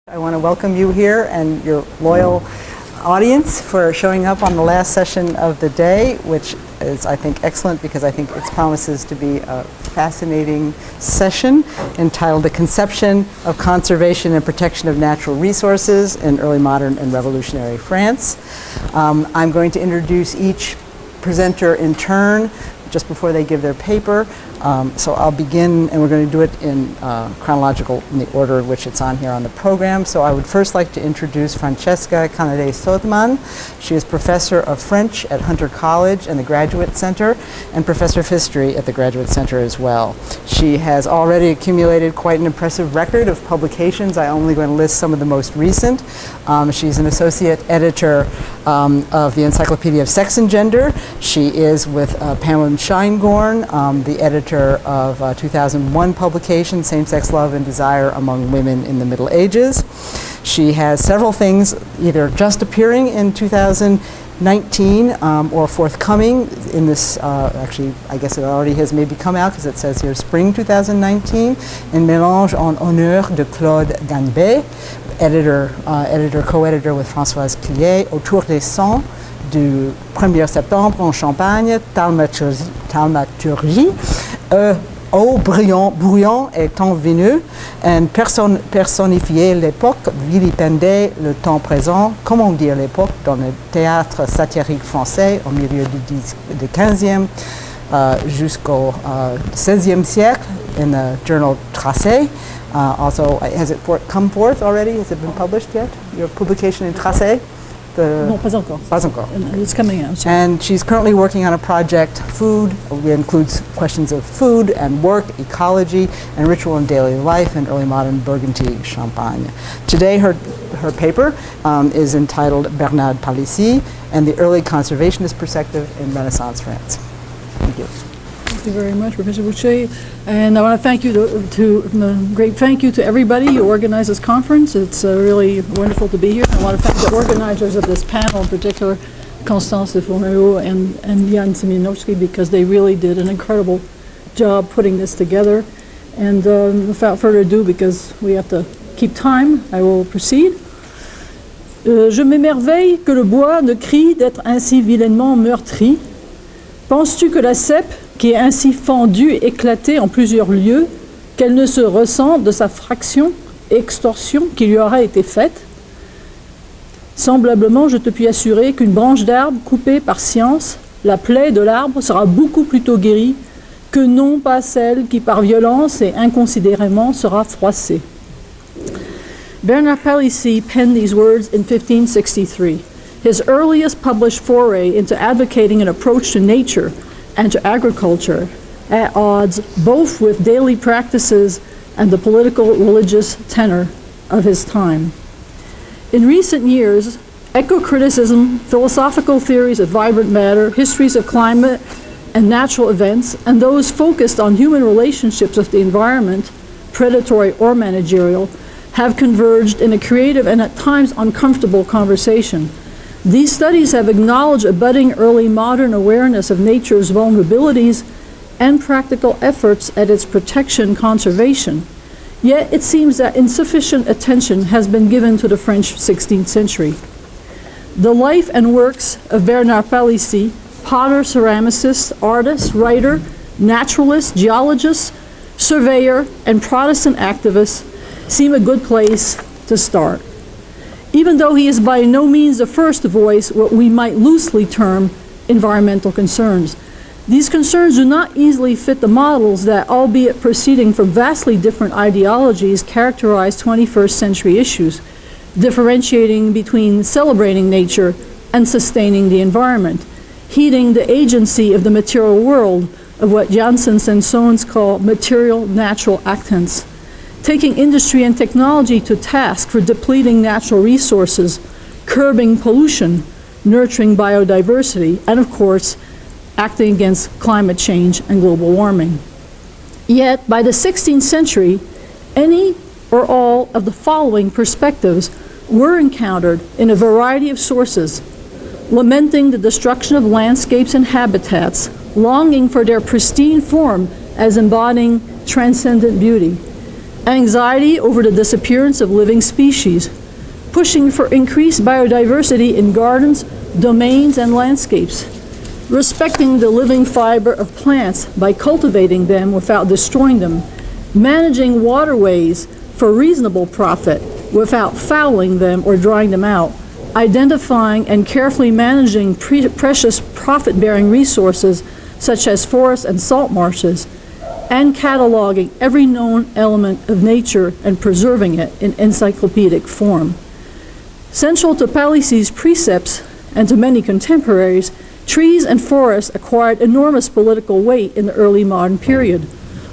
I want to welcome you here and your loyal audience for showing up on the last session of the day, which is, I think, excellent because I think it promises to be a fascinating session entitled The Conception of Conservation and Protection of Natural Resources in Early Modern and Revolutionary France. I'm going to introduce each presenter in turn just before they give their paper. So I'll begin, and we're going to do it in chronological in the order in which it's on here on the program. So I would first like to introduce Francesca Canadé Sautman. She is professor of French at Hunter College and the Graduate Center, and professor of history at the Graduate Center as well. She has already accumulated quite an impressive record of publications. I'm only going to list some of the most recent. She's an associate editor of the Encyclopedia of Sex and Gender. She is with Pamela Scheingorn, the editor of 2001 publication, Same-Sex Love and Desire Among Women in the Middle Ages. She has several things either just appearing in 2019 or forthcoming in this, actually I guess it already has maybe come out because it says here spring 2019, in Mélange en honneur de Claude Ganbet, co-editor with Françoise Clier, Autour des Sons, du 1er septembre en Champagne, Thaumaturgie, eau bruyant et temps vineux, and personnifier l'époque, vilipender le temps présent, comment dire l'époque dans le théâtre satirique français au milieu du 15e jusqu'au 16e siècle in the journal Tracé. Also, has it come forth already? Has it been published yet? Your publication in Tracé? No, pas encore. Pas encore. It's coming out. So. And she's currently working on a project, food. It includes questions of food and work, ecology, and ritual and daily life in early modern Burgundy Champagne. Today, her paper is entitled Bernard Palissy and the Early Conservationist Perspective in Renaissance France. Thank you. Thank you very much, Professor Boucher. And I want to thank you great thank you to everybody who organized this conference. It's really wonderful to be here. I want to thank the organizers of this panel, in particular, Constance de Fourneau and Jan Simianowski, because they really did an incredible job putting this together. And without further ado, because we have to keep time, I will proceed. Je m'émerveille que le bois ne crie d'être ainsi vilainement meurtri. Penses-tu que la cèpe, qui est ainsi fendue et éclatée en plusieurs lieux, qu'elle ne se ressent de sa fraction et extorsion qui lui aura été faite? Semblablement, je te puis assurer qu'une branche d'arbre coupée par science, la plaie de l'arbre sera beaucoup plus tôt guérie que non pas celle qui par violence et inconsidérément sera froissée. Bernard Palissy penned these words in 1563. His earliest published foray into advocating an approach to nature and to agriculture at odds both with daily practices and the political religious tenor of his time. In recent years, eco-criticism, philosophical theories of vibrant matter, histories of climate and natural events, and those focused on human relationships with the environment, predatory or managerial, have converged in a creative and at times uncomfortable conversation. These studies have acknowledged a budding early modern awareness of nature's vulnerabilities and practical efforts at its protection conservation. Yet it seems that insufficient attention has been given to the French 16th century. The life and works of Bernard Palissy, potter, ceramicist, artist, writer, naturalist, geologist, surveyor, and Protestant activist, seem a good place to start. Even though he is by no means the first to voice what we might loosely term environmental concerns. These concerns do not easily fit the models that, albeit proceeding from vastly different ideologies, characterize 21st century issues, differentiating between celebrating nature and sustaining the environment, heeding the agency of the material world of what Janssens and Sohns call material natural actants, taking industry and technology to task for depleting natural resources, curbing pollution, nurturing biodiversity, and of course, acting against climate change and global warming. Yet, by the 16th century, any or all of the following perspectives were encountered in a variety of sources, lamenting the destruction of landscapes and habitats, longing for their pristine form as embodying transcendent beauty, anxiety over the disappearance of living species, pushing for increased biodiversity in gardens, domains, and landscapes, respecting the living fiber of plants by cultivating them without destroying them, managing waterways for reasonable profit without fouling them or drying them out, identifying and carefully managing precious profit-bearing resources such as forests and salt marshes, and cataloging every known element of nature and preserving it in encyclopedic form. Central to Palissy's precepts and to many contemporaries, trees and forests acquired enormous political weight in the early modern period.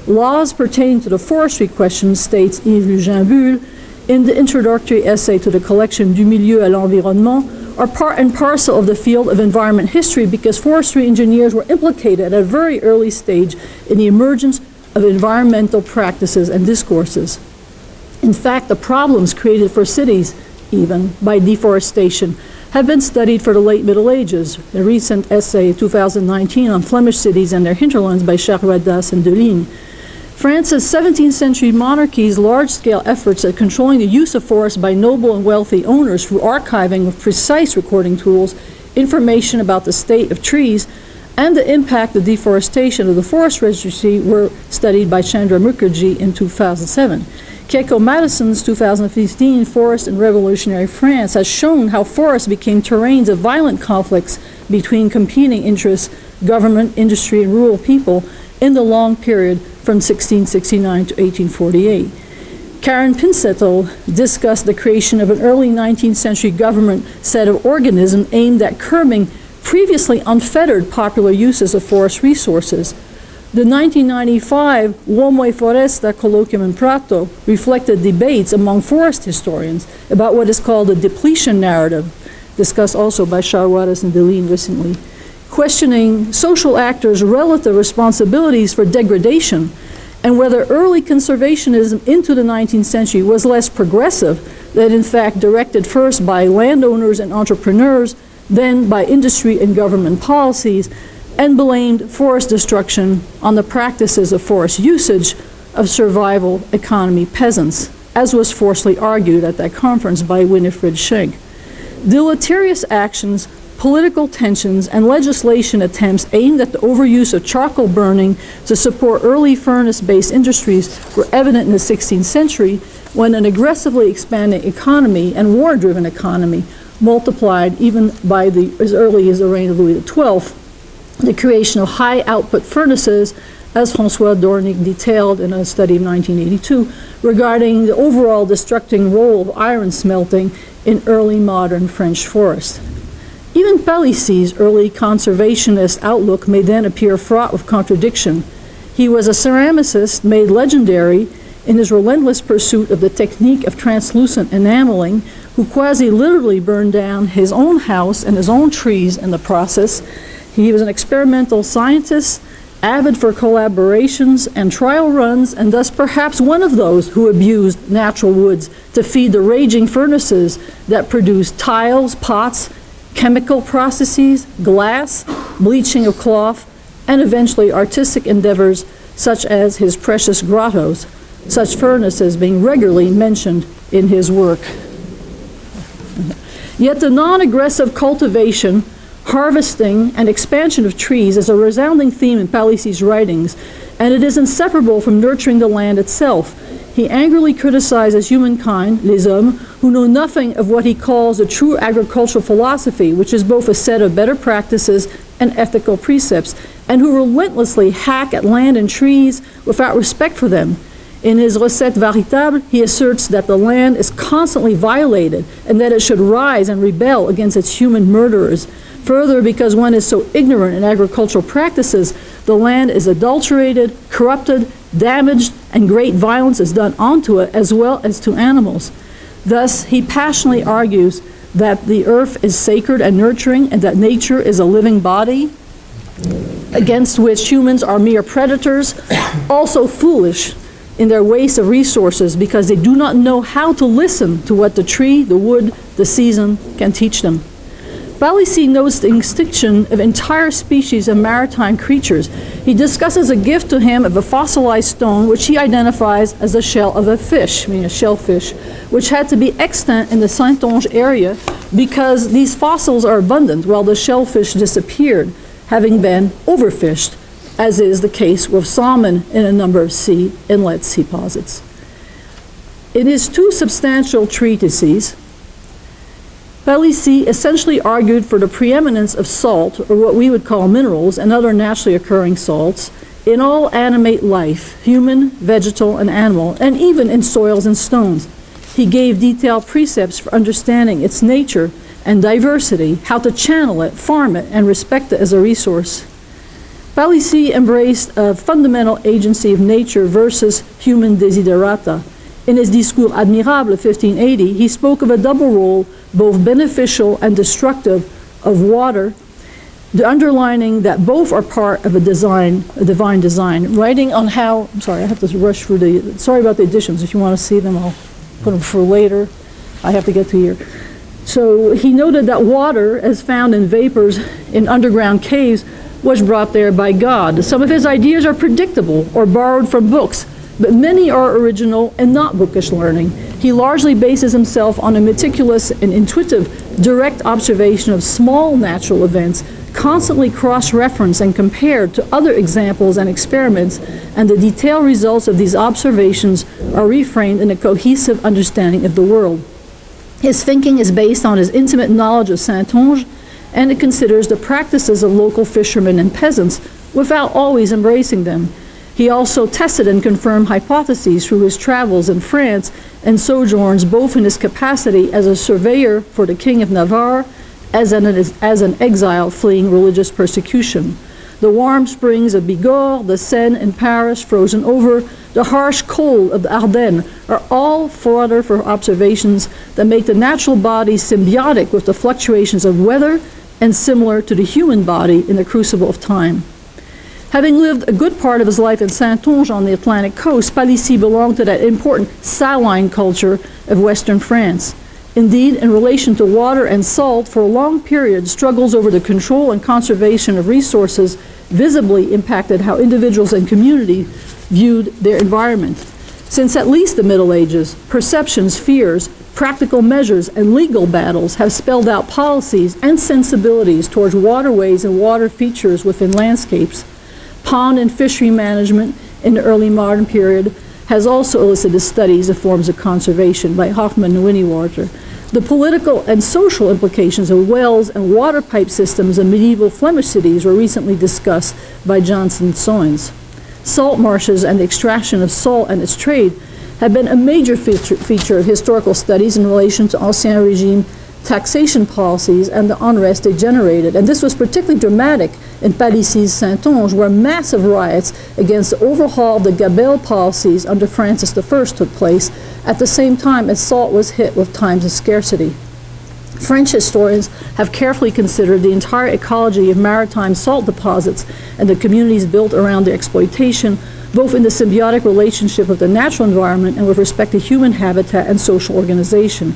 Laws pertaining to the forestry question, states Yves Jean Bull in the introductory essay to the collection Du Milieu à l'Environnement, are part and parcel of the field of environment history because forestry engineers were implicated at a very early stage in the emergence of environmental practices and discourses. In fact, the problems created for cities, even by deforestation, have been studied for the late Middle Ages. The recent essay, 2019, on Flemish cities and their hinterlands by Charrois-Das and Deligne. France's 17th century monarchy's large-scale efforts at controlling the use of forests by noble and wealthy owners through archiving with precise recording tools, information about the state of trees, and the impact of deforestation of the forest registry were studied by Chandra Mukherjee in 2007. Keiko Madison's 2015 Forest in Revolutionary France has shown how forests became terrains of violent conflicts between competing interests, government, industry, and rural people in the long period from 1669 to 1848. Karen Pinsetto discussed the creation of an early 19th century government set of organisms aimed at curbing previously unfettered popular uses of forest resources. The 1995 Uomo e Foresta colloquium in Prato reflected debates among forest historians about what is called the depletion narrative, discussed also by Charrois and Deligne recently, questioning social actors' relative responsibilities for degradation and whether early conservationism into the 19th century was less progressive, that in fact directed first by landowners and entrepreneurs, then by industry and government policies, and blamed forest destruction on the practices of forest usage of survival economy peasants, as was forcefully argued at that conference by Winifred Schenck. Deleterious actions, political tensions, and legislation attempts aimed at the overuse of charcoal burning to support early furnace-based industries were evident in the 16th century when an aggressively expanding economy and war-driven economy multiplied even by as early as the reign of Louis XII, the creation of high-output furnaces, as François Dornick detailed in a study of 1982, regarding the overall destructing role of iron smelting in early modern French forests. Even Palissy's early conservationist outlook may then appear fraught with contradiction. He was a ceramicist made legendary in his relentless pursuit of the technique of translucent enameling, who quasi-literally burned down his own house and his own trees in the process. He was an experimental scientist, avid for collaborations and trial runs, and thus perhaps one of those who abused natural woods to feed the raging furnaces that produced tiles, pots, chemical processes, glass, bleaching of cloth, and eventually artistic endeavors such as his precious grottos, such furnaces being regularly mentioned in his work. Yet the non-aggressive cultivation, harvesting, and expansion of trees is a resounding theme in Palissy's writings, and it is inseparable from nurturing the land itself. He angrily criticizes humankind, les hommes, who know nothing of what he calls a true agricultural philosophy, which is both a set of better practices and ethical precepts, and who relentlessly hack at land and trees without respect for them. In his Recette Véritable, he asserts that the land is constantly violated and that it should rise and rebel against its human murderers. Further, because one is so ignorant in agricultural practices, the land is adulterated, corrupted, damaged, and great violence is done onto it as well as to animals. Thus, he passionately argues that the earth is sacred and nurturing and that nature is a living body against which humans are mere predators, also foolish in their waste of resources because they do not know how to listen to what the tree, the wood, the season can teach them. Palissy notes the extinction of entire species of maritime creatures. He discusses a gift to him of a fossilized stone, which he identifies as the shell of a fish, meaning a shellfish, which had to be extant in the Saintonge area because these fossils are abundant, while the shellfish disappeared, having been overfished, as is the case with salmon in a number of inlet sea deposits. In his two substantial treatises, Palissy essentially argued for the preeminence of salt, or what we would call minerals, and other naturally occurring salts, in all animate life, human, vegetal, and animal, and even in soils and stones. He gave detailed precepts for understanding its nature and diversity, how to channel it, farm it, and respect it as a resource. Palissy embraced a fundamental agency of nature versus human desiderata. In his Discours Admirable of 1580, he spoke of a double role, both beneficial and destructive, of water, the underlining that both are part of a divine design. Writing on how, I'm sorry, I have to rush through sorry about the editions. If you want to see them, I'll put them for later. I have to get to here. So he noted that water, as found in vapors in underground caves, was brought there by God. Some of his ideas are predictable or borrowed from books, but many are original and not bookish learning. He largely bases himself on a meticulous and intuitive direct observation of small natural events, constantly cross-referenced and compared to other examples and experiments, and the detailed results of these observations are reframed in a cohesive understanding of the world. His thinking is based on his intimate knowledge of Saintonge, and it considers the practices of local fishermen and peasants without always embracing them. He also tested and confirmed hypotheses through his travels in France and sojourns both in his capacity as a surveyor for the King of Navarre as an exile fleeing religious persecution. The warm springs of Bigorre, the Seine in Paris frozen over, the harsh cold of the Ardennes are all fodder for observations that make the natural body symbiotic with the fluctuations of weather and similar to the human body in the crucible of time. Having lived a good part of his life in Saintonge on the Atlantic coast, Palissy belonged to that important saline culture of Western France. Indeed, in relation to water and salt, for a long period, struggles over the control and conservation of resources visibly impacted how individuals and community viewed their environment. Since at least the Middle Ages, perceptions, fears, practical measures, and legal battles have spelled out policies and sensibilities towards waterways and water features within landscapes. Pond and fishery management in the early modern period has also elicited studies of forms of conservation by Hoffman and Winnewater. The political and social implications of wells and water pipe systems in medieval Flemish cities were recently discussed by Johnson Soins. Salt marshes and the extraction of salt and its trade have been a major feature of historical studies in relation to Ancien Régime taxation policies and the unrest they generated. And this was particularly dramatic in Palissy's Saintonge, where massive riots against the overhaul of the gabelle policies under Francis I took place at the same time as salt was hit with times of scarcity. French historians have carefully considered the entire ecology of maritime salt deposits and the communities built around their exploitation, both in the symbiotic relationship with the natural environment and with respect to human habitat and social organization.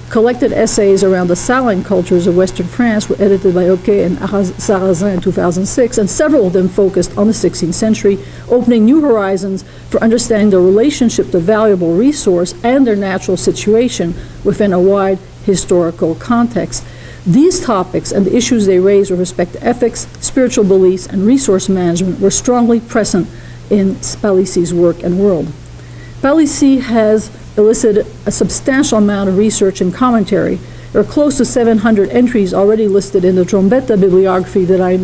Collected essays around the saline cultures of Western France were edited by Oquet and Sarrazin in 2006, and several of them focused on the 16th century, opening new horizons for understanding the relationship to valuable resource and their natural situation within a wide historical context. These topics and the issues they raised with respect to ethics, spiritual beliefs, and resource management were strongly present in Palissy's work and world. Palissy has elicited a substantial amount of research and commentary. There are close to 700 entries already listed in the Trombetta bibliography that I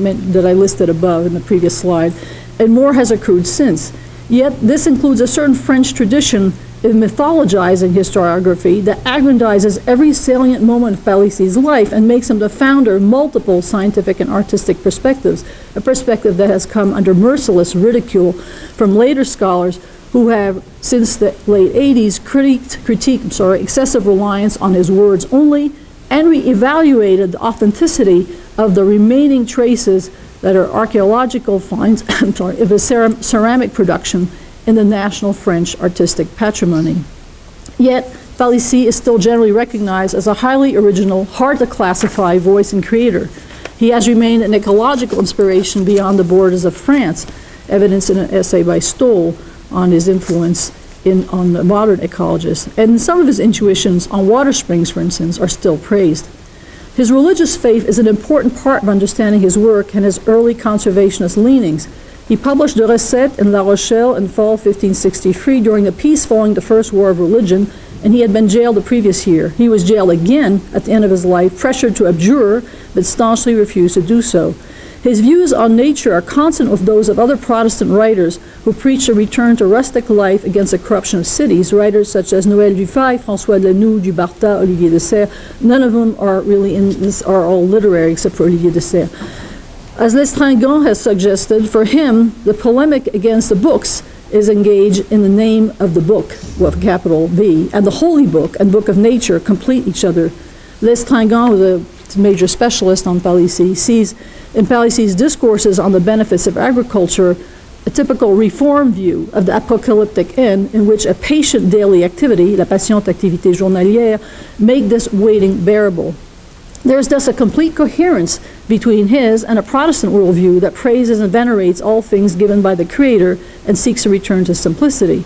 listed above in the previous slide, and more has accrued since. Yet this includes a certain French tradition of mythologizing historiography that aggrandizes every salient moment of Palissy's life and makes him the founder of multiple scientific and artistic perspectives, a perspective that has come under merciless ridicule from later scholars who have, since the late 80s, critiqued excessive reliance on his words only and re-evaluated the authenticity of the remaining traces that are archaeological finds of a ceramic production in the national French artistic patrimony. Yet, Palissy is still generally recognized as a highly original, hard-to-classify voice and creator. He has remained an ecological inspiration beyond the borders of France, evidenced in an essay by Stoll on his influence on the modern ecologists. And some of his intuitions on water springs, for instance, are still praised. His religious faith is an important part of understanding his work and his early conservationist leanings. He published De Recettes in La Rochelle in fall 1563 during the peace following the First War of Religion, and he had been jailed the previous year. He was jailed again at the end of his life, pressured to abjure, but staunchly refused to do so. His views on nature are consonant with those of other Protestant writers who preached a return to rustic life against the corruption of cities, writers such as Noël Dufay, François Lanoux, Dubartas, Olivier de Serres. None of them are really in this, are all literary except for Olivier de Serres. As Lestringant has suggested, for him, the polemic against the books is engaged in the name of the book, with capital B, and the Holy Book and Book of Nature complete each other. Lestringant was a major specialist on Palissy, sees in Palissy's discourses on the benefits of agriculture a typical reform view of the apocalyptic end in which a patient daily activity, la patiente activité journalière, make this waiting bearable. There is thus a complete coherence between his and a Protestant worldview that praises and venerates all things given by the Creator and seeks a return to simplicity.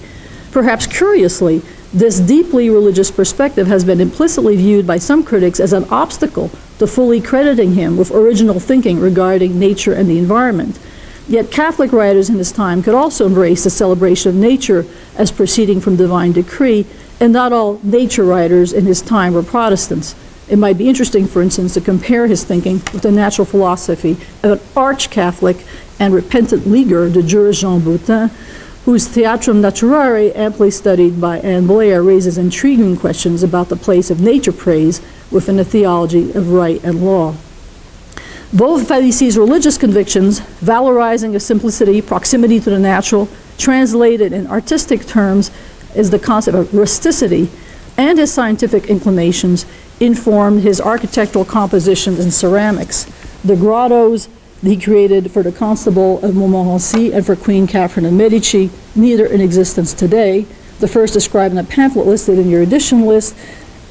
Perhaps curiously, this deeply religious perspective has been implicitly viewed by some critics as an obstacle to fully crediting him with original thinking regarding nature and the environment. Yet Catholic writers in his time could also embrace the celebration of nature as proceeding from divine decree, and not all nature writers in his time were Protestants. It might be interesting, for instance, to compare his thinking with the natural philosophy of an arch-Catholic and repentant leaguer, the jurist Jean Bouton, whose Theatrum Naturare, amply studied by Anne Blair, raises intriguing questions about the place of nature praise within the theology of right and law. Both Palissy's religious convictions, valorizing of simplicity, proximity to the natural, translated in artistic terms is the concept of rusticity, and his scientific inclinations informed his architectural compositions in ceramics. The grottos he created for the Constable of Montmorency and for Queen Catherine of Medici, neither in existence today, the first described in a pamphlet listed in your edition list,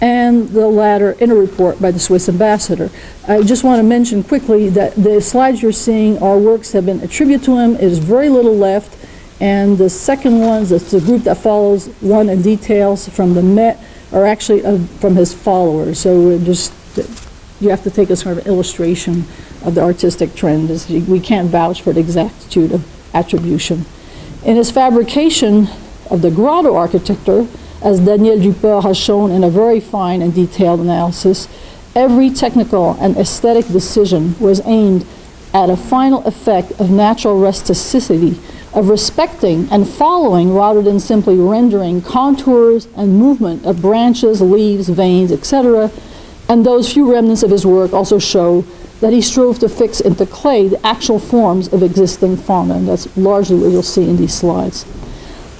and the latter in a report by the Swiss ambassador. I just want to mention quickly that the slides you're seeing are works that have been attributed to him. There's very little left, and the second ones, it's the group that follows one in details from the Met, are actually from his followers. So just you have to take a sort of illustration of the artistic trend. We can't vouch for the exactitude of attribution. In his fabrication of the grotto architecture, as Daniel Duport has shown in a very fine and detailed analysis, every technical and aesthetic decision was aimed at a final effect of natural rusticity, of respecting and following rather than simply rendering contours and movement of branches, leaves, veins, etc. And those few remnants of his work also show that he strove to fix into clay the actual forms of existing fauna, and that's largely what you'll see in these slides.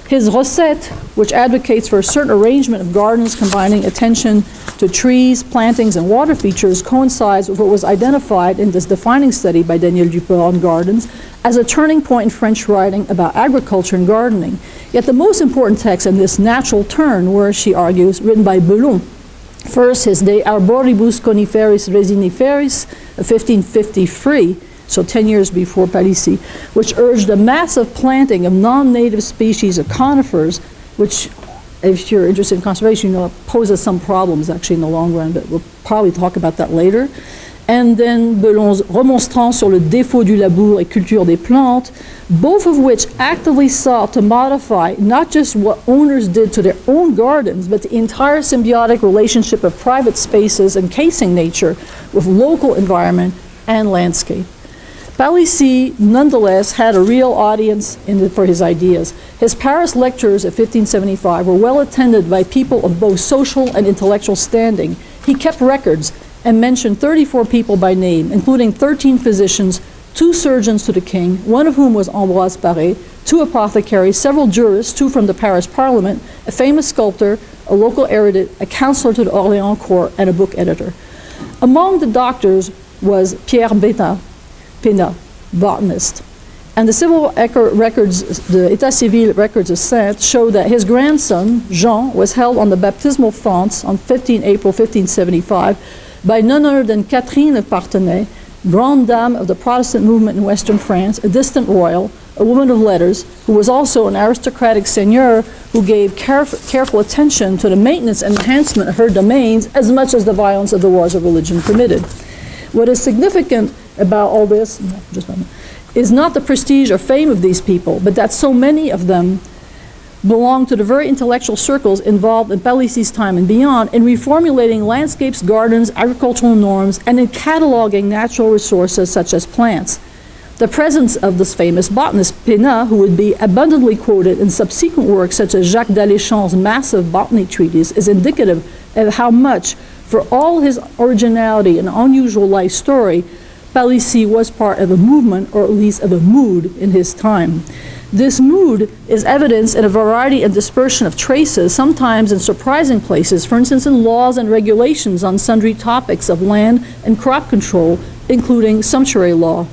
His Recettes, which advocates for a certain arrangement of gardens combining attention to trees, plantings, and water features, coincides with what was identified in this defining study by Daniel Duport on gardens as a turning point in French writing about agriculture and gardening. Yet the most important text in this natural turn were, she argues, written by Bouton. First, his De Arboribus Coniferis Resiniferis of 1553, so 10 years before Palissy, which urged a massive planting of non-native species of conifers, which, if you're interested in conservation, you know, poses some problems actually in the long run, but we'll probably talk about that later. And then Bouton's Remonstrance sur le défaut du labour et culture des plantes, both of which actively sought to modify not just what owners did to their own gardens, but the entire symbiotic relationship of private spaces encasing nature with local environment and landscape. Palissy, nonetheless, had a real audience for his ideas. His Paris lectures of 1575 were well attended by people of both social and intellectual standing. He kept records and mentioned 34 people by name, including 13 physicians, 2 surgeons to the king, one of whom was Ambroise Paré, 2 apothecaries, several jurists, 2 from the Paris Parliament, a famous sculptor, a local erudite, a counselor to the Orléans court, and a book editor. Among the doctors was Pierre Pénat, botanist. And the civil records, the État civil records of Saintes show that his grandson, Jean, was held on the baptismal fonts on 15 April 1575 by none other than Catherine of Parthenay, grande dame of the Protestant movement in Western France, a distant royal, a woman of letters, who was also an aristocratic seigneur who gave careful attention to the maintenance and enhancement of her domains as much as the violence of the wars of religion permitted. What is significant about all this is not the prestige or fame of these people, but that so many of them belong to the very intellectual circles involved in Palissy's time and beyond in reformulating landscapes, gardens, agricultural norms, and in cataloging natural resources such as plants. The presence of this famous botanist, Pénat, who would be abundantly quoted in subsequent works such as Jacques d'Aléchamp's massive botany treatise, is indicative of how much, for all his originality and unusual life story, Palissy was part of a movement, or at least of a mood, in his time. This mood is evidenced in a variety and dispersion of traces, sometimes in surprising places, for instance in laws and regulations on sundry topics of land and crop control, including sumptuary law.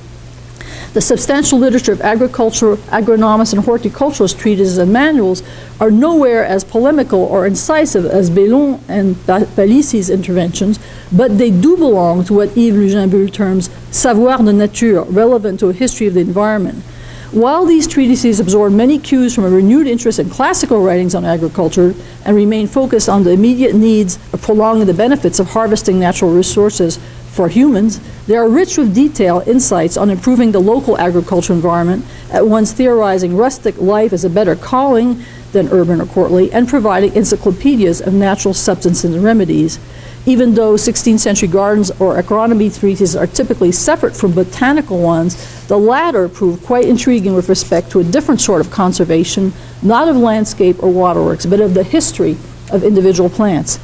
The substantial literature of agriculture, agronomists, and horticulturist treatises and manuals are nowhere as polemical or incisive as Bouton and Palissy's interventions, but they do belong to what Yves Luginbull terms savoir de nature, relevant to a history of the environment. While these treatises absorb many cues from a renewed interest in classical writings on agriculture and remain focused on the immediate needs of prolonging the benefits of harvesting natural resources for humans, they are rich with detailed insights on improving the local agricultural environment, at once theorizing rustic life as a better calling than urban or courtly, and providing encyclopedias of natural substances and remedies. Even though 16th century gardens or agronomy treatises are typically separate from botanical ones, the latter prove quite intriguing with respect to a different sort of conservation, not of landscape or waterworks, but of the history of individual plants.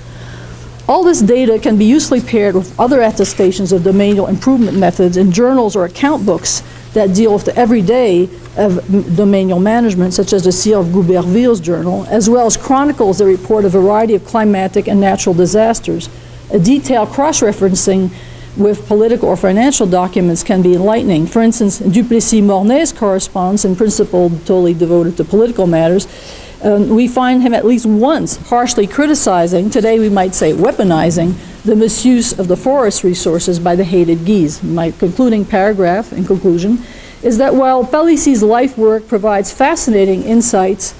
All this data can be usefully paired with other attestations of domanial improvement methods in journals or account books that deal with the everyday of domanial management, such as the Sieur of Gouberville's journal, as well as chronicles that report a variety of climatic and natural disasters. A detailed cross-referencing with political or financial documents can be enlightening. For instance, Duplessis-Mornay's correspondence, in principle totally devoted to political matters, we find him at least once harshly criticizing, today we might say weaponizing, the misuse of the forest resources by the hated Guise. My concluding paragraph, in conclusion, is that while Palissy's life work provides fascinating insights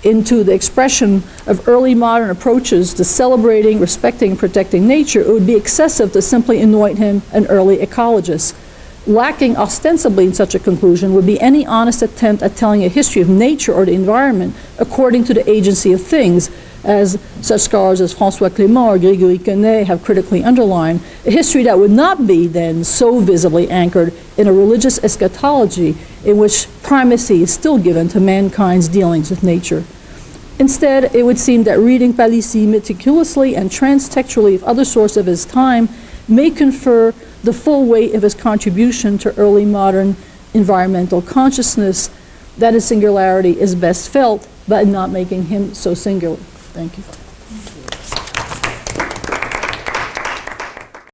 into the expression of early modern approaches to celebrating, respecting, and protecting nature, it would be excessive to simply anoint him an early ecologist. Lacking ostensibly in such a conclusion would be any honest attempt at telling a history of nature or the environment according to the agency of things, as such scholars as François Clément or Grégory Quenet have critically underlined, a history that would not be then so visibly anchored in a religious eschatology in which primacy is still given to mankind's dealings with nature. Instead, it would seem that reading Palissy meticulously and transtextually of other sources of his time may confer the full weight of his contribution to early modern environmental consciousness, that his singularity is best felt by not making him so singular. Thank you.